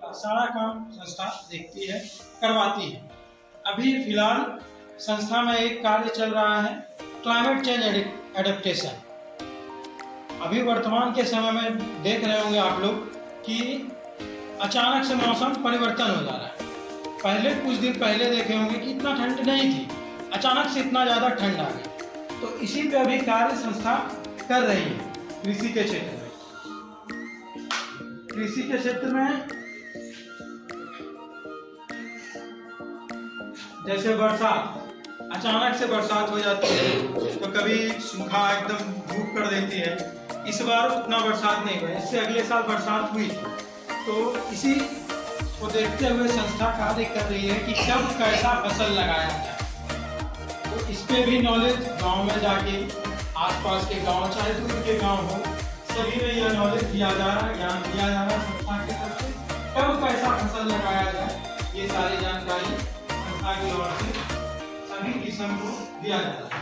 सारा काम संस्था देखती है, करवाती है। अभी फिलहाल संस्था में एक कार्य चल रहा है क्लाइमेट चेंज एडेप्टेशन। अभी वर्तमान के समय में देख रहे होंगे आप लोग कि अचानक से मौसम परिवर्तन हो जा रहा है। पहले कुछ दिन पहले देखे होंगे कि इतना ठंड नहीं थी, अचानक से इतना ज़्यादा ठंड आ गई। तो इसी पे अभी कार्य संस्था कर रही है कृषि के क्षेत्र में। कृषि के क्षेत्र में जैसे बरसात, अचानक से बरसात हो जाती है तो कभी सूखा एकदम धूप कर देती है। इस बार उतना बरसात नहीं हुआ, इससे अगले साल बरसात हुई। तो इसी को देखते हुए संस्था कार्य कर रही है कि कब कैसा फसल लगाया जाए। तो इस पे भी नॉलेज गांव में जाके, आसपास के गांव चाहे दूर के गांव हो, सभी में यह नॉलेज दिया जा रहा है, ज्ञान दिया जा रहा है संस्था की तरफ से। कब कैसा फसल लगाया जाए, ये सारी जानकारी संस्था की ओर से सभी किस्म को दिया जाता है।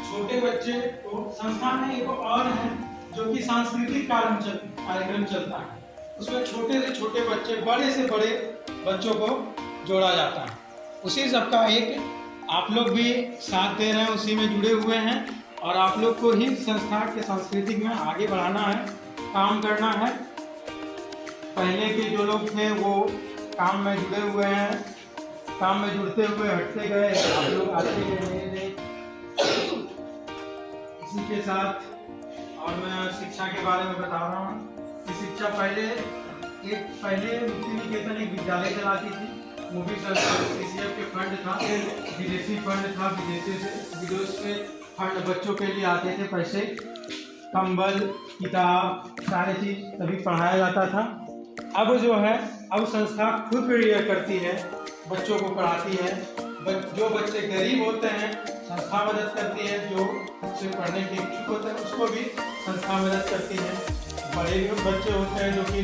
छोटे बच्चे को संस्था में एक और है जो कि सांस्कृतिक कार्यक्रम चलता है। उसमें छोटे से छोटे बच्चे, बड़े से बड़े बच्चों को जोड़ा जाता है। उसी सबका एक आप लोग भी साथ दे रहे हैं, उसी में जुड़े हुए हैं और आप लोग को ही संस्था के सांस्कृतिक में आगे बढ़ाना है, काम करना है। पहले के जो लोग थे वो काम में जुड़े हुए हैं, काम में जुड़ते हुए हटते गए, आप लोग आते गए। इसी के साथ और मैं शिक्षा के बारे में बता रहा हूँ कि शिक्षा पहले मुक्ति निकेतन एक विद्यालय चलाती थी। वो भी CCF के फंड था, विदेशी फंड था, विदेश से फंड बच्चों के लिए आते थे, पैसे, कंबल, किताब, सारी चीज़ तभी पढ़ाया जाता था। अब जो है, अब संस्था खुद प्रेयर करती है, बच्चों को पढ़ाती है। जो बच्चे गरीब होते हैं संस्था मदद करती है, जो बच्चे पढ़ने के इच्छुक होते हैं उसको भी संस्था मदद करती है। बड़े भी बच्चे होते हैं जो कि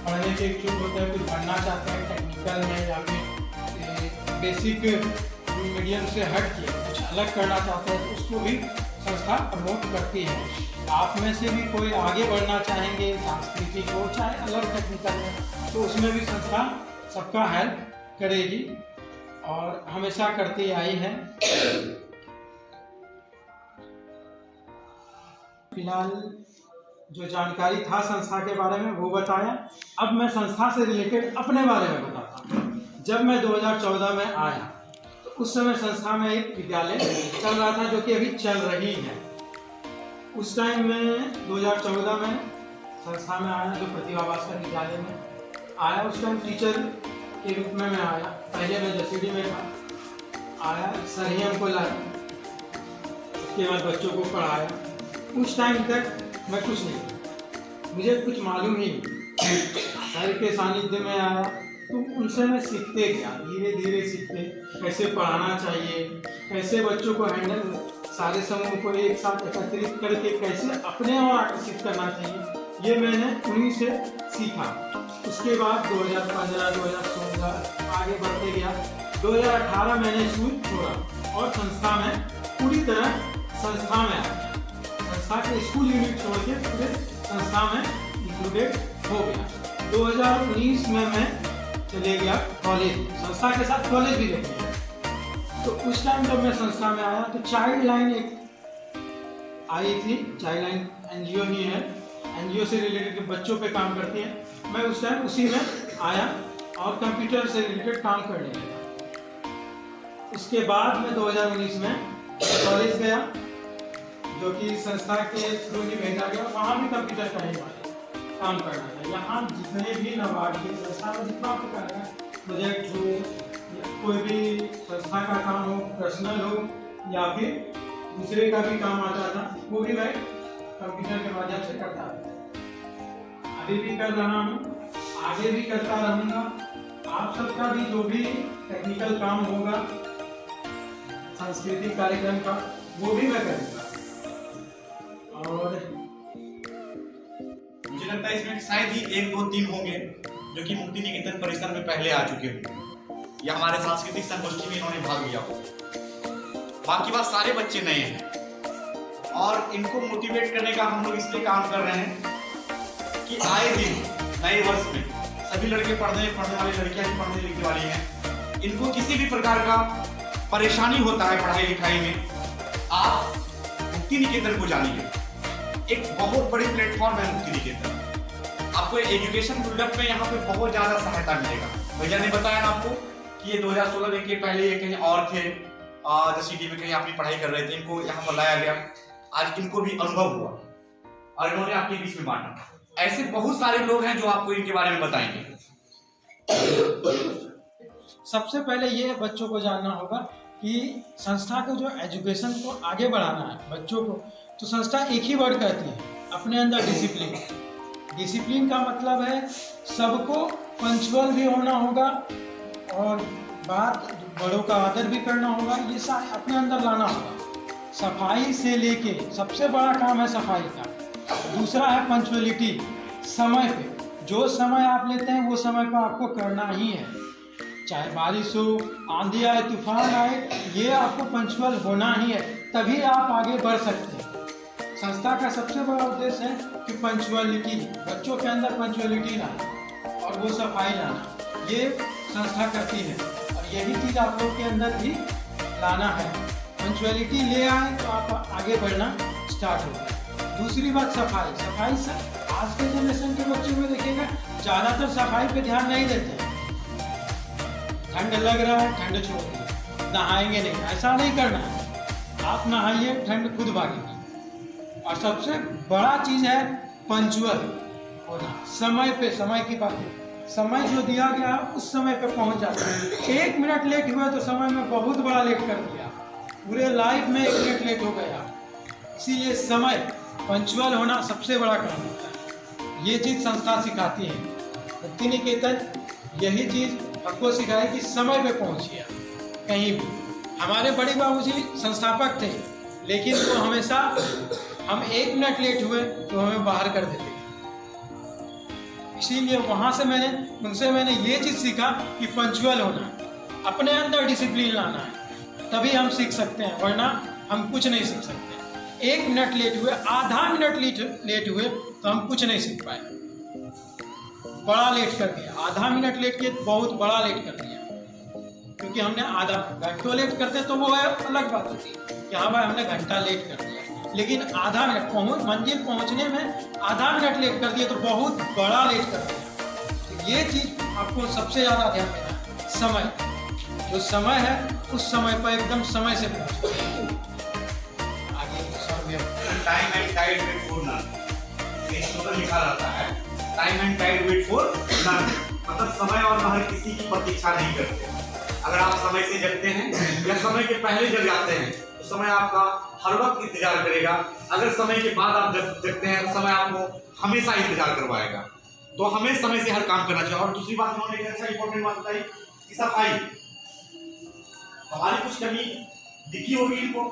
पढ़ने के इच्छुक होते हैं, कुछ पढ़ना चाहते हैं टेक्निकल में या फिर बेसिक मीडियम से हट के कुछ अलग करना चाहते हैं, तो उसको भी संस्था प्रमोट करती है। आप में से भी कोई आगे बढ़ना चाहेंगे सांस्कृतिक हो चाहे अलग टेक्निकल में, तो उसमें भी संस्था सबका हेल्प करेगी और हमेशा करती आई है। फिलहाल जो जानकारी था संस्था के बारे में वो बताया। अब मैं संस्था से रिलेटेड अपने बारे में बताता हूँ। जब मैं 2014 में आया तो उस समय संस्था में एक विद्यालय चल रहा था जो कि अभी चल रही है। उस टाइम में 2014 में संस्था में आया, जो प्रतिभा भास्कर विद्यालय में आया। उस टाइम टीचर के रूप में मैं आया। पहले मैं जसीडी में था, आया सर ही हमको लाया, उसके बाद बच्चों को पढ़ाया। उस टाइम तक मैं कुछ नहीं, मुझे कुछ मालूम ही नहीं। सर के सानिध्य में आया तो उनसे मैं सीखते गया, धीरे धीरे सीखते, कैसे पढ़ाना चाहिए, कैसे बच्चों को हैंडल, सारे समूह को एक साथ एकत्रित करके कैसे अपने और आकर्षित करना चाहिए, ये मैंने उन्हीं से सीखा। उसके बाद 2015, 2016 आगे बढ़ते गया। 2018 मैंने स्कूल छोड़ा और संस्था में पूरी तरह संस्था में आया। संस्था के स्कूल यूनिट छोड़ के पूरे संस्था में इंक्लूडेड हो गया। 2019 में मैं चले गया कॉलेज, संस्था के साथ कॉलेज भी रह गया। तो उस टाइम जब मैं संस्था में आया तो चाइल्ड लाइन एक आई थी, चाइल्ड लाइन NGO ही है, NGO से रिलेटेड बच्चों पे काम करती है। मैं उस टाइम उसी में आया और कंप्यूटर से रिलेटेड काम करने लगा। उसके बाद मैं 2019 में कॉलेज गया, जो कि संस्था के थ्रू ही भेजा गया। वहाँ भी कंप्यूटर का ही काम करना है। यहाँ जितने भी नाबार्ड की संस्था में जितना प्रकार का प्रोजेक्ट हो, कोई भी संस्था का काम हो, पर्सनल हो या फिर दूसरे का भी काम आता था, वो भी मैं कंप्यूटर के माध्यम से करता था। अभी भी कर रहा हूँ, आगे भी करता रहूँगा। आप सबका भी जो भी टेक्निकल काम होगा सांस्कृतिक कार्यक्रम का, वो भी मैं करूँगा। और मुझे लगता है इसमें शायद ही 1, 2 टीम होंगे जो कि मुक्ति निकेतन परिसर में पहले आ चुके होंगे या हमारे सांस्कृतिक संगोष्ठी में इन्होंने भाग लिया हो। बाकी बात सारे बच्चे नए हैं और इनको मोटिवेट करने का हम लोग इसलिए काम कर रहे हैं कि आए दिन नए वर्ष में सभी लड़के पढ़ने वाले, लड़कियां भी पढ़ने लिखने वाली हैं, इनको किसी भी प्रकार का परेशानी होता है पढ़ाई लिखाई में, आप मुक्ति निकेतन को जानिए। एक बहुत बड़ी प्लेटफॉर्म है मुक्ति निकेतन। आपको एजुकेशन बिल्डअप में यहाँ पे बहुत ज्यादा सहायता मिलेगा। भैया ने बताया ना आपको कि ये 2016 में के पहले ये कहीं और थे, जो सिटी में कहीं अपनी पढ़ाई कर रहे थे, इनको यहाँ पर लाया गया। आज इनको भी अनुभव हुआ और इन्होंने आपके बीच में बांटा। ऐसे बहुत सारे लोग हैं जो आपको इनके बारे में बताएंगे। सबसे पहले ये बच्चों को जानना होगा कि संस्था को जो एजुकेशन को आगे बढ़ाना है बच्चों को, तो संस्था एक ही वर्ड कहती है, अपने अंदर डिसिप्लिन। डिसिप्लिन का मतलब है सबको पंक्चुअल भी होना होगा और बात बड़ों का आदर भी करना होगा, ये सारे अपने अंदर लाना होगा। सफाई से लेके सबसे बड़ा काम है सफाई का। दूसरा है पंक्चुअलिटी, समय पे जो समय आप लेते हैं वो समय पर आपको करना ही है, चाहे बारिश हो, आंधी आए, तूफान आए, ये आपको पंक्चुअल होना ही है, तभी आप आगे बढ़ सकते हैं। संस्था का सबसे बड़ा उद्देश्य है कि पंक्चुअलिटी, बच्चों के अंदर पंक्चुअलिटी लाना और वो सफाई लाना, ये संस्था करती है और यही चीज़ आप लोग के अंदर भी लाना है। पंक्चुअलिटी ले आए तो आप आगे बढ़ना स्टार्ट होगा। दूसरी बात सफाई। सफाई से आज के जनरेशन के बच्चों में देखिएगा ज़्यादातर सफाई पे ध्यान नहीं देते हैं। ठंड लग रहा है, ठंड छोड़ दिए, नहाएंगे नहीं, ऐसा नहीं करना है। आप नहाइए, ठंड खुद भागेगी। और सबसे बड़ा चीज़ है पंक्चुअल होना, समय पे, समय की बात है। समय जो दिया गया उस समय पे पहुंच जाता है। 1 मिनट लेट हुआ तो समय में बहुत बड़ा लेट कर दिया, पूरे लाइफ में 1 मिनट लेट हो गया। इसीलिए समय, पंक्चुअल होना सबसे बड़ा काम होता है। ये चीज़ संस्था सिखाती है। मुक्ति निकेतन यही चीज़ हमको सिखाए कि समय पे पहुंचिए कहीं भी। हमारे बड़े बाबूजी संस्थापक थे, लेकिन वो हमेशा, हम 1 मिनट लेट हुए तो हमें बाहर कर देते। इसीलिए वहाँ से उनसे मैंने ये चीज़ सीखा कि पंक्चुअल होना, अपने अंदर डिसिप्लिन लाना है, तभी हम सीख सकते हैं, वरना हम कुछ नहीं सीख सकते। 1 मिनट लेट हुए, आधा मिनट लेट हुए तो हम कुछ नहीं सीख पाए। बड़ा लेट कर दिया, आधा मिनट लेट किए बहुत बड़ा लेट कर दिया, क्योंकि हमने आधा घंटों लेट करते तो वो अलग बात होती कि हाँ भाई हमने घंटा लेट कर दिया, लेकिन आधा मिनट मंजिल पहुंचने में आधा मिनट लेट कर दिया तो बहुत बड़ा लेट कर दिया। तो ये चीज़ आपको सबसे ज़्यादा ध्यान देना है। समय, जो समय है उस समय पर एकदम समय से पहुँचो। Time and tide wait for none, इस तो लिखा रहता है, time and tide wait for none, मतलब समय और नहर किसी की प्रतीक्षा नहीं करते। अगर आप समय से जगते हैं या समय के पहले जग जाते हैं तो समय आपका हर वक्त इंतजार करेगा। अगर समय के बाद आप जगते हैं तो समय आपको हमेशा इंतजार करवाएगा। तो हमें समय से हर काम करना चाहिए। और दूसरी बात उन्होंने अच्छा इंपॉर्टेंट बात बताई कि सफाई, हमारी कुछ कमी दिखी होगी इनको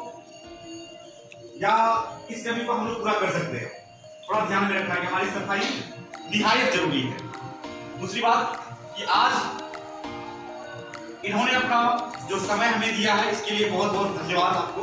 या इस कमी को हम लोग पूरा कर सकते हैं, थोड़ा ध्यान में रखना है कि हमारी सफाई निहायत जरूरी है। दूसरी बात कि आज इन्होंने अपना जो समय हमें दिया है इसके लिए बहुत बहुत धन्यवाद आपको।